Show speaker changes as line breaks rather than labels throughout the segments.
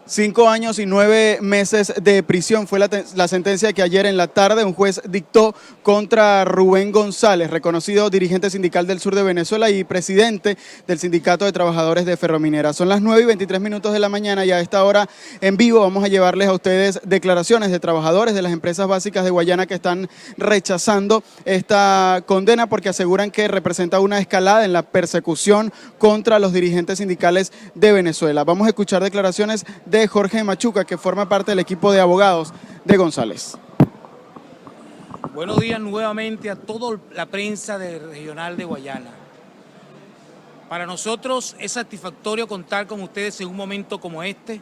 5 años y 9 meses de prisión fue la sentencia que ayer en la tarde un juez dictó contra Rubén González, reconocido dirigente sindical del sur de Venezuela y presidente del Sindicato de Trabajadores de Ferrominera. Son las 9:23 de la mañana y a esta hora en vivo vamos a llevarles a ustedes declaraciones de trabajadores de las empresas básicas de Guayana que están rechazando esta condena porque aseguran que representa una escalada en la persecución contra los dirigentes sindicales de Venezuela. Vamos a escuchar declaraciones de Jorge Machuca, que forma parte del equipo de abogados de González.
Buenos días nuevamente a toda la prensa regional de Guayana. Para nosotros es satisfactorio contar con ustedes en un momento como este,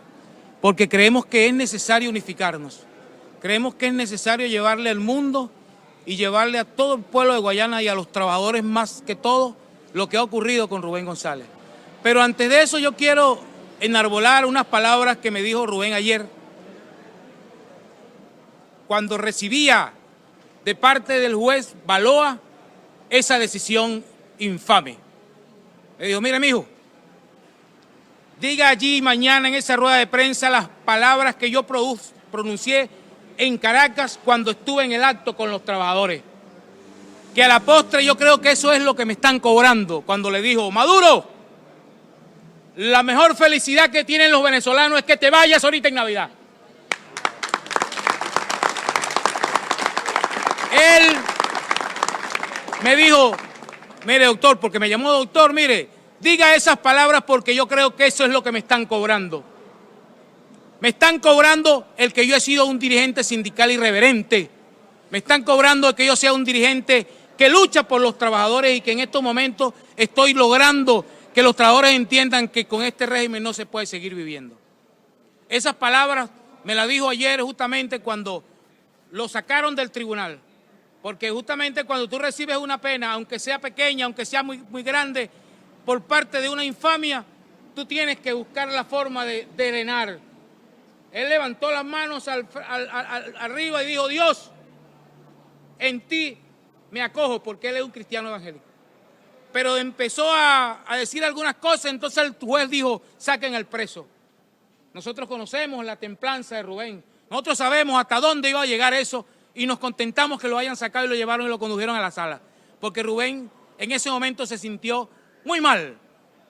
porque creemos que es necesario unificarnos. Creemos que es necesario llevarle al mundo y llevarle a todo el pueblo de Guayana y a los trabajadores más que todo lo que ha ocurrido con Rubén González. Pero antes de eso yo quiero enarbolar unas palabras que me dijo Rubén ayer cuando recibía de parte del juez Baloa esa decisión infame. Me dijo, mire mijo, diga allí mañana en esa rueda de prensa las palabras que yo pronuncié en Caracas cuando estuve en el acto con los trabajadores. Que a la postre yo creo que eso es lo que me están cobrando cuando le dijo, Maduro, la mejor felicidad que tienen los venezolanos es que te vayas ahorita en Navidad. Él me dijo, mire doctor, porque me llamó doctor, mire, diga esas palabras porque yo creo que eso es lo que me están cobrando. Me están cobrando el que yo he sido un dirigente sindical irreverente. Me están cobrando el que yo sea un dirigente que lucha por los trabajadores y que en estos momentos estoy logrando que los trabajadores entiendan que con este régimen no se puede seguir viviendo. Esas palabras me las dijo ayer justamente cuando lo sacaron del tribunal. Porque justamente cuando tú recibes una pena, aunque sea pequeña, aunque sea muy grande, por parte de una infamia, tú tienes que buscar la forma de drenar. Él levantó las manos arriba y dijo, Dios, en ti me acojo, porque él es un cristiano evangélico. Pero empezó a decir algunas cosas, entonces el juez dijo, saquen al preso. Nosotros conocemos la templanza de Rubén, nosotros sabemos hasta dónde iba a llegar eso y nos contentamos que lo hayan sacado y lo llevaron y lo condujeron a la sala. Porque Rubén en ese momento se sintió muy mal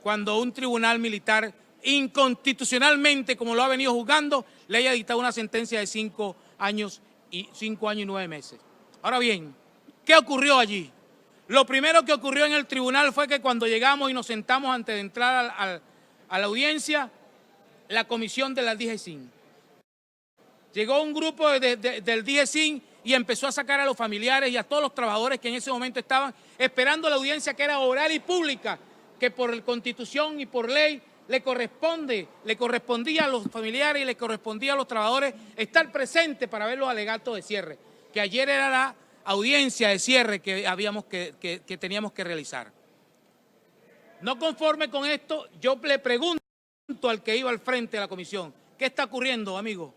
cuando un tribunal militar inconstitucionalmente, como lo ha venido juzgando, le haya dictado una sentencia de 5 años y 9 meses. Ahora bien, ¿qué ocurrió allí? Lo primero que ocurrió en el tribunal fue que cuando llegamos y nos sentamos antes de entrar a la audiencia, la comisión de la DGCIN. Llegó un grupo del DGCIN y empezó a sacar a los familiares y a todos los trabajadores que en ese momento estaban esperando la audiencia que era oral y pública, que por Constitución y por ley le correspondía a los familiares y le correspondía a los trabajadores estar presentes para ver los alegatos de cierre, que ayer era la audiencia de cierre que teníamos que realizar. No conforme con esto, yo le pregunto al que iba al frente de la comisión, ¿qué está ocurriendo, amigo?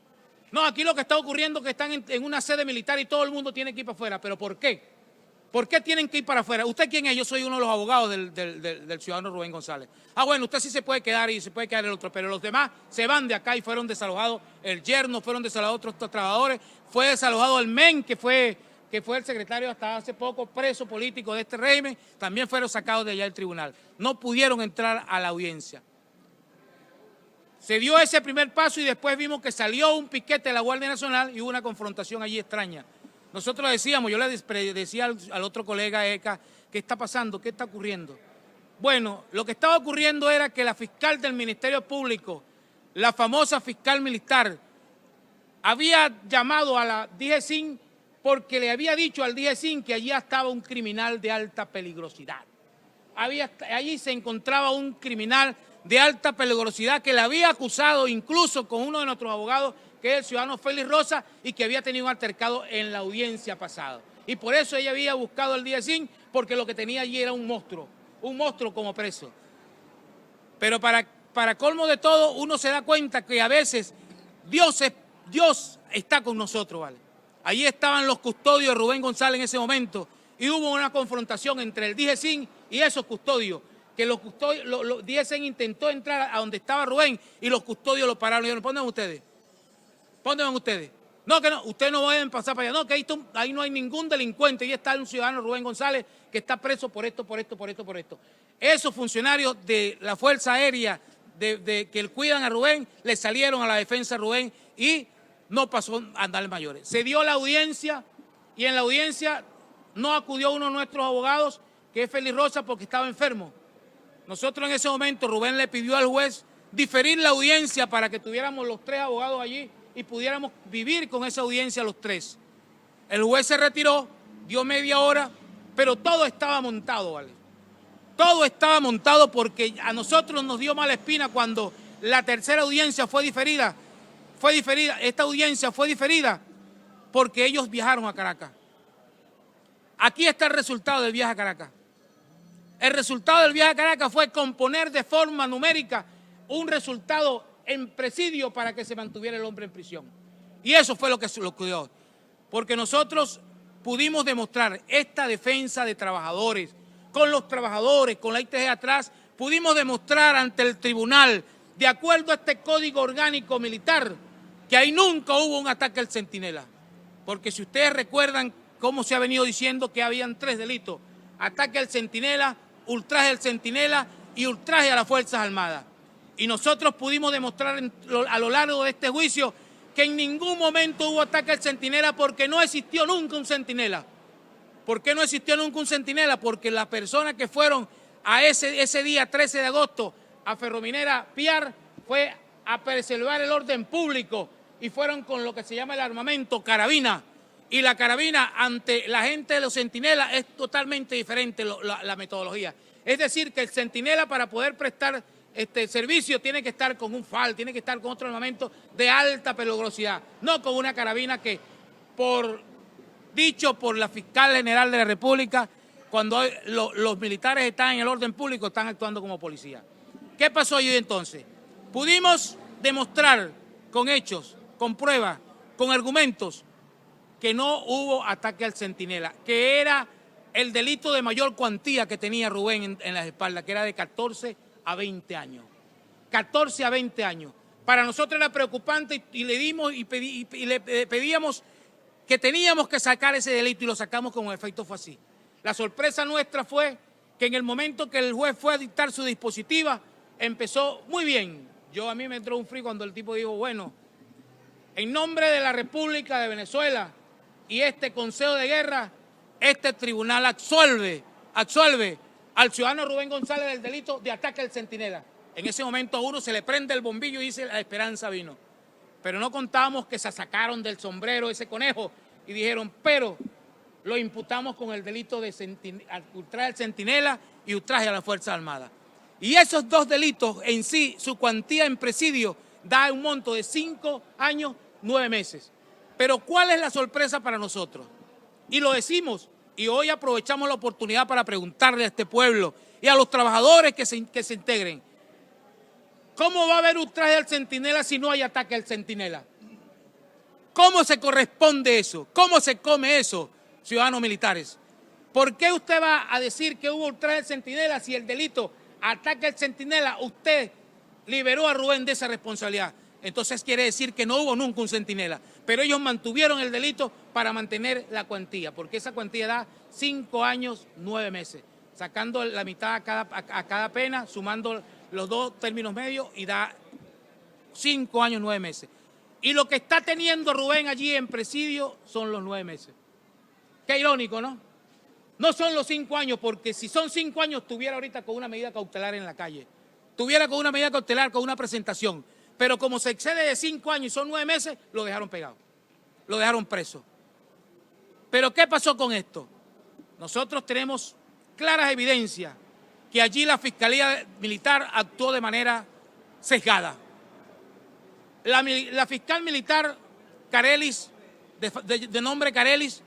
No, aquí lo que está ocurriendo es que están en una sede militar y todo el mundo tiene que ir para afuera. ¿Pero por qué? ¿Por qué tienen que ir para afuera? ¿Usted quién es? Yo soy uno de los abogados del ciudadano Rubén González. Ah, bueno, usted sí se puede quedar y se puede quedar el otro, pero los demás se van de acá y fueron desalojados el yerno, fueron desalojados otros trabajadores, fue desalojado el MEN, que fue el secretario hasta hace poco preso político de este régimen, también fueron sacados de allá del tribunal. No pudieron entrar a la audiencia. Se dio ese primer paso y después vimos que salió un piquete de la Guardia Nacional y hubo una confrontación allí extraña. Nosotros decíamos, yo le decía al otro colega ECA, ¿qué está pasando? ¿Qué está ocurriendo? Bueno, lo que estaba ocurriendo era que la fiscal del Ministerio Público, la famosa fiscal militar, había llamado a la DGCIN porque le había dicho al DGCIN que allí estaba un criminal de alta peligrosidad. Allí se encontraba un criminal de alta peligrosidad que le había acusado incluso con uno de nuestros abogados, que es el ciudadano Félix Rosa, y que había tenido un altercado en la audiencia pasada. Y por eso ella había buscado al DGCIN, porque lo que tenía allí era un monstruo como preso. Pero para colmo de todo, uno se da cuenta que a veces Dios está con nosotros, ¿vale? Allí estaban los custodios de Rubén González en ese momento y hubo una confrontación entre el DGCIN y esos custodios que los custodios, Diesen intentó entrar a donde estaba Rubén y los custodios lo pararon. Y dijeron, ¿pónganme ustedes? ¿Pónganme ustedes? No, que no, ustedes no pueden pasar para allá. No, que ahí no hay ningún delincuente. Ahí está un ciudadano, Rubén González, que está preso por esto. Esos funcionarios de la Fuerza Aérea que cuidan a Rubén, le salieron a la defensa de Rubén y no pasó a andar mayores. Se dio la audiencia y en la audiencia no acudió uno de nuestros abogados, que es Félix Rosa, porque estaba enfermo. Nosotros en ese momento, Rubén le pidió al juez diferir la audiencia para que tuviéramos los 3 abogados allí y pudiéramos vivir con esa audiencia los 3. El juez se retiró, dio media hora, pero todo estaba montado, ¿vale? Todo estaba montado porque a nosotros nos dio mala espina cuando la tercera audiencia fue diferida. Esta audiencia fue diferida porque ellos viajaron a Caracas. Aquí está el resultado del viaje a Caracas. El resultado del viaje a Caracas fue componer de forma numérica un resultado en presidio para que se mantuviera el hombre en prisión. Y eso fue lo que ocurrió. Porque nosotros pudimos demostrar esta defensa de trabajadores, con los trabajadores, con la ITG atrás, pudimos demostrar ante el tribunal, de acuerdo a este código orgánico militar, que ahí nunca hubo un ataque al centinela. Porque si ustedes recuerdan cómo se ha venido diciendo que habían 3 delitos, ataque al centinela, ultraje al centinela y ultraje a las Fuerzas Armadas. Y nosotros pudimos demostrar a lo largo de este juicio que en ningún momento hubo ataque al centinela porque no existió nunca un centinela. ¿Por qué no existió nunca un centinela? Porque las personas que fueron a ese día 13 de agosto a Ferrominera Piar fue a preservar el orden público y fueron con lo que se llama el armamento, carabina. Y la carabina ante la gente de los centinelas es totalmente diferente la metodología. Es decir, que el centinela para poder prestar servicio tiene que estar con un FAL, tiene que estar con otro armamento de alta peligrosidad, no con una carabina que, dicho por la fiscal general de la República, cuando los militares están en el orden público, están actuando como policía. ¿Qué pasó allí entonces? Pudimos demostrar con hechos, con pruebas, con argumentos, que no hubo ataque al centinela, que era el delito de mayor cuantía que tenía Rubén en las espaldas, que era de 14 a 20 años. 14 a 20 años. Para nosotros era preocupante y le dimos y le pedíamos que teníamos que sacar ese delito y lo sacamos como efecto fue así. La sorpresa nuestra fue que en el momento que el juez fue a dictar su dispositiva, empezó muy bien. A mí me entró un frío cuando el tipo dijo, bueno, en nombre de la República de Venezuela y este Consejo de Guerra, este tribunal absuelve al ciudadano Rubén González del delito de ataque al centinela. En ese momento a uno se le prende el bombillo y dice, la esperanza vino. Pero no contábamos que se sacaron del sombrero ese conejo y dijeron, pero lo imputamos con el delito de ultraje al centinela y ultraje a las Fuerzas Armadas. Y esos 2 delitos en sí, su cuantía en presidio da un monto de 5 años, 9 meses. Pero ¿cuál es la sorpresa para nosotros? Y lo decimos, y hoy aprovechamos la oportunidad para preguntarle a este pueblo y a los trabajadores que se integren. ¿Cómo va a haber ultraje al centinela si no hay ataque al centinela? ¿Cómo se corresponde eso? ¿Cómo se come eso, ciudadanos militares? ¿Por qué usted va a decir que hubo ultraje al centinela si el delito ataque al centinela usted liberó a Rubén de esa responsabilidad? Entonces quiere decir que no hubo nunca un centinela, pero ellos mantuvieron el delito para mantener la cuantía, porque esa cuantía da 5 años, 9 meses, sacando la mitad a cada pena, sumando los 2 términos medios y da 5 años, 9 meses. Y lo que está teniendo Rubén allí en presidio son los 9 meses. Qué irónico, ¿no? No son los 5 años, porque si son 5 años estuviera ahorita con una medida cautelar en la calle, estuviera con una medida cautelar, con una presentación. Pero como se excede de 5 años y son 9 meses, lo dejaron pegado, lo dejaron preso. ¿Pero qué pasó con esto? Nosotros tenemos claras evidencias que allí la Fiscalía Militar actuó de manera sesgada. La fiscal militar Carelis, de nombre Carelis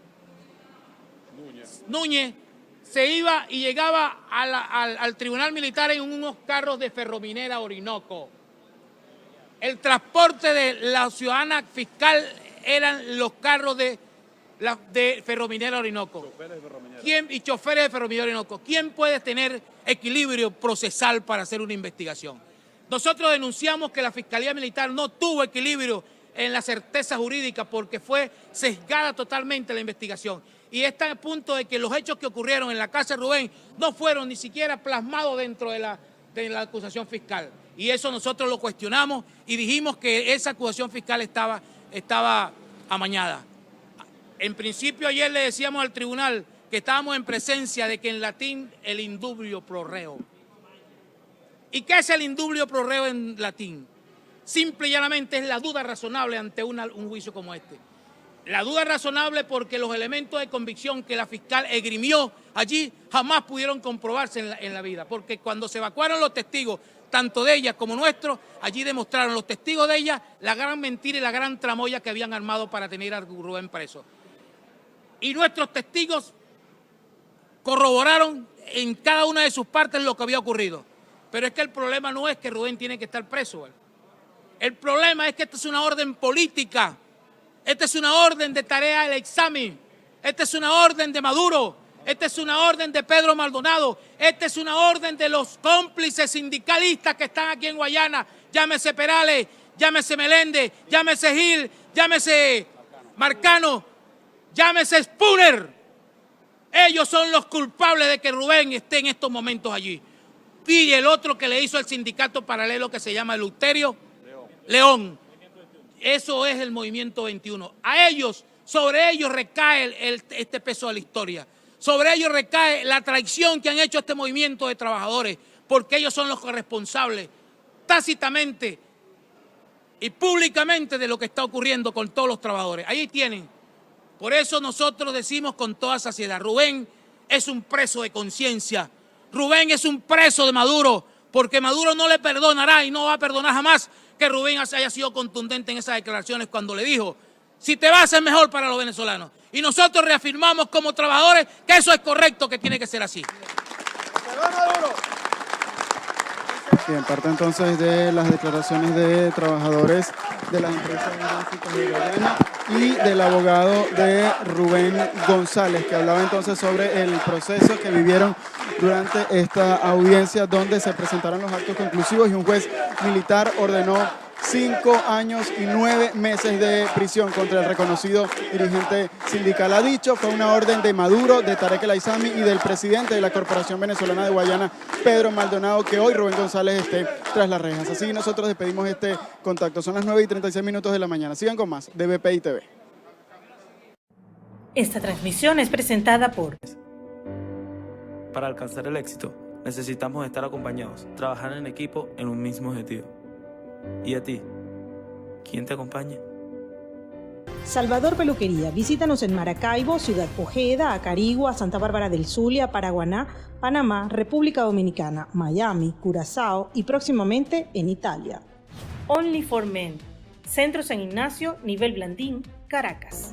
Núñez, se iba y llegaba al tribunal militar en unos carros de Ferrominera Orinoco. El transporte de la ciudadana fiscal eran los carros de de Ferrominera Orinoco. Y choferes de Ferrominera Orinoco. ¿Quién puede tener equilibrio procesal para hacer una investigación? Nosotros denunciamos que la Fiscalía Militar no tuvo equilibrio en la certeza jurídica porque fue sesgada totalmente la investigación. Y está a punto de que los hechos que ocurrieron en la casa de Rubén no fueron ni siquiera plasmados dentro de la acusación fiscal. Y eso nosotros lo cuestionamos y dijimos que esa acusación fiscal estaba amañada. En principio ayer le decíamos al tribunal que estábamos en presencia de que en latín el indubio pro reo. ¿Y qué es el indubio pro reo en latín? Simple y llanamente es la duda razonable ante un juicio como este. La duda razonable porque los elementos de convicción que la fiscal esgrimió allí jamás pudieron comprobarse en la vida. Porque cuando se evacuaron los testigos, tanto de ella como nuestros, allí demostraron los testigos de ella la gran mentira y la gran tramoya que habían armado para tener a Rubén preso. Y nuestros testigos corroboraron en cada una de sus partes lo que había ocurrido. Pero es que el problema no es que Rubén tiene que estar preso, ¿vale? El problema es que esta es una orden política, esta es una orden de tarea del examen, esta es una orden de Maduro, esta es una orden de Pedro Maldonado, esta es una orden de los cómplices sindicalistas que están aquí en Guayana, llámese Perales, llámese Meléndez, llámese Gil, llámese Marcano, llámese Spooner. Ellos son los culpables de que Rubén esté en estos momentos allí. Y el otro que le hizo el sindicato paralelo que se llama Eleuterio León. Eso es el Movimiento 21. Sobre ellos recae este peso de la historia. Sobre ellos recae la traición que han hecho este movimiento de trabajadores, porque ellos son los responsables tácitamente y públicamente de lo que está ocurriendo con todos los trabajadores. Ahí tienen. Por eso nosotros decimos con toda saciedad, Rubén es un preso de conciencia. Rubén es un preso de Maduro, porque Maduro no le perdonará y no va a perdonar jamás que Rubén haya sido contundente en esas declaraciones cuando le dijo, si te vas es mejor para los venezolanos. Y nosotros reafirmamos como trabajadores que eso es correcto, que tiene que ser así.
Bien, parte entonces de las declaraciones de trabajadores de las empresas hidráulicas de Guayana y del abogado de Rubén González, que hablaba entonces sobre el proceso que vivieron durante esta audiencia donde se presentaron los actos conclusivos y un juez militar ordenó 5 años y 9 meses de prisión contra el reconocido dirigente sindical. Ha dicho, fue una orden de Maduro, de Tarek El Aissami y del presidente de la Corporación Venezolana de Guayana, Pedro Maldonado, que hoy Rubén González esté tras las rejas. Así nosotros despedimos este contacto. Son las 9:36 de la mañana. Sigan con más de BPI TV.
Esta transmisión es presentada por...
Para alcanzar el éxito, necesitamos estar acompañados, trabajar en equipo en un mismo objetivo. ¿Y a ti? ¿Quién te acompaña?
Salvador Peluquería. Visítanos en Maracaibo, Ciudad Ojeda, Acarigua, Santa Bárbara del Zulia, Paraguaná, Panamá, República Dominicana, Miami, Curazao y próximamente en Italia.
Only for Men. Centro San Ignacio, Nivel Blandín, Caracas.